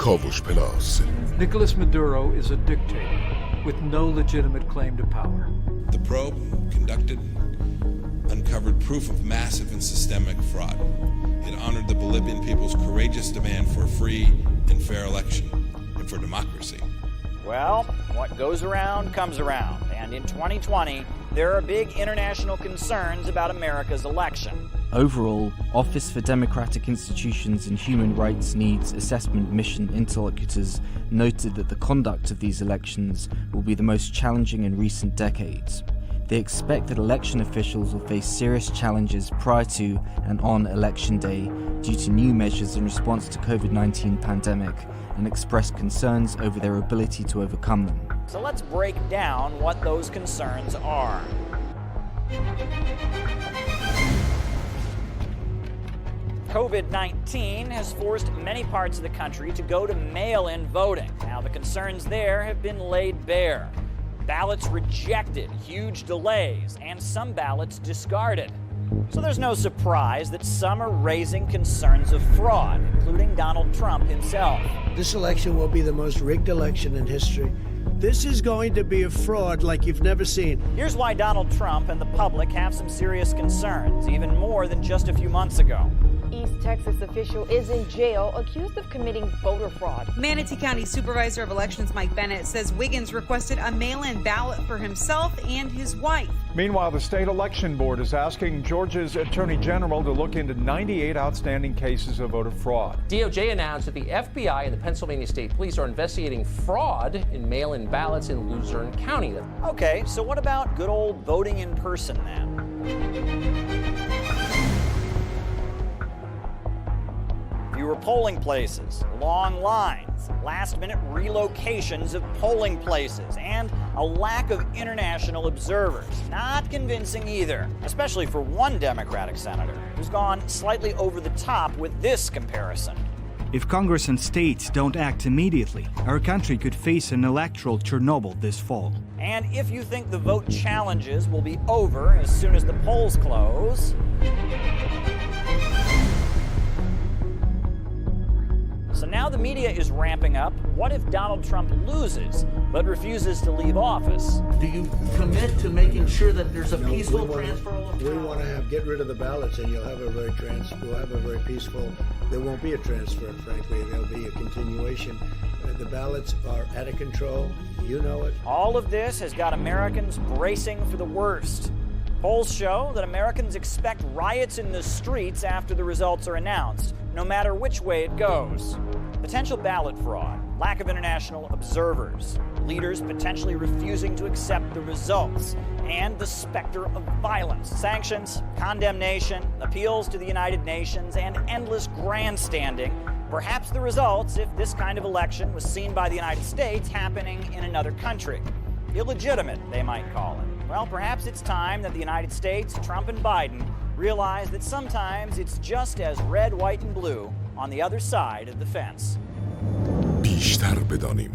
کاوش پلاس. Nicolas Maduro is a dictator with no legitimate claim to power. The probe conducted uncovered proof of massive and systemic fraud. It honored the Bolivian people's courageous demand for a free and fair election and for democracy. Well, what goes around comes around, and in 2020, there are big international concerns about America's election. Overall, Office for Democratic Institutions and Human Rights Needs Assessment Mission interlocutors noted that the conduct of these elections will be the most challenging in recent decades. They expect that election officials will face serious challenges prior to and on election day due to new measures in response to COVID-19 pandemic and express concerns over their ability to overcome them. So let's break down what those concerns are. COVID-19 has forced many parts of the country to go to mail-in voting. Now, the concerns there have been laid bare. Ballots rejected, huge delays, and some ballots discarded. So there's no surprise that some are raising concerns of fraud, including Donald Trump himself. This election will be the most rigged election in history. This is going to be a fraud like you've never seen. Here's why Donald Trump and the public have some serious concerns, even more than just a few months ago. East Texas official is in jail accused of committing voter fraud. Manatee County Supervisor of Elections Mike Bennett says Wiggins requested a mail-in ballot for himself and his wife. Meanwhile, the state election board is asking Georgia's Attorney General to look into 98 outstanding cases of voter fraud. DOJ announced that the FBI and the Pennsylvania State Police are investigating fraud in mail-in ballots in Luzerne County. Okay, so what about good old voting in person then? Fewer polling places, long lines, last-minute relocations of polling places, and a lack of international observers. Not convincing either, especially for one Democratic senator who's gone slightly over the top with this comparison. If Congress and states don't act immediately, our country could face an electoral Chernobyl this fall. And if you think the vote challenges will be over as soon as the polls close, so now the media is ramping up. What if Donald Trump loses but refuses to leave office? Do you commit to making sure that there's a peaceful transfer of power? We want to get rid of the ballots, and you'll have a very peaceful. There won't be a transfer, frankly. There'll be a continuation. The ballots are out of control. You know it. All of this has got Americans bracing for the worst. Polls show that Americans expect riots in the streets after the results are announced, no matter which way it goes. Potential ballot fraud, lack of international observers, leaders potentially refusing to accept the results, and the specter of violence, sanctions, condemnation, appeals to the United Nations, and endless grandstanding. Perhaps the results if this kind of election was seen by the United States happening in another country. Illegitimate, they might call it. Well, perhaps it's time that the United States, Trump and Biden, realize that sometimes it's just as red, white, and blue on the other side of the fence. بیشتر بدانیم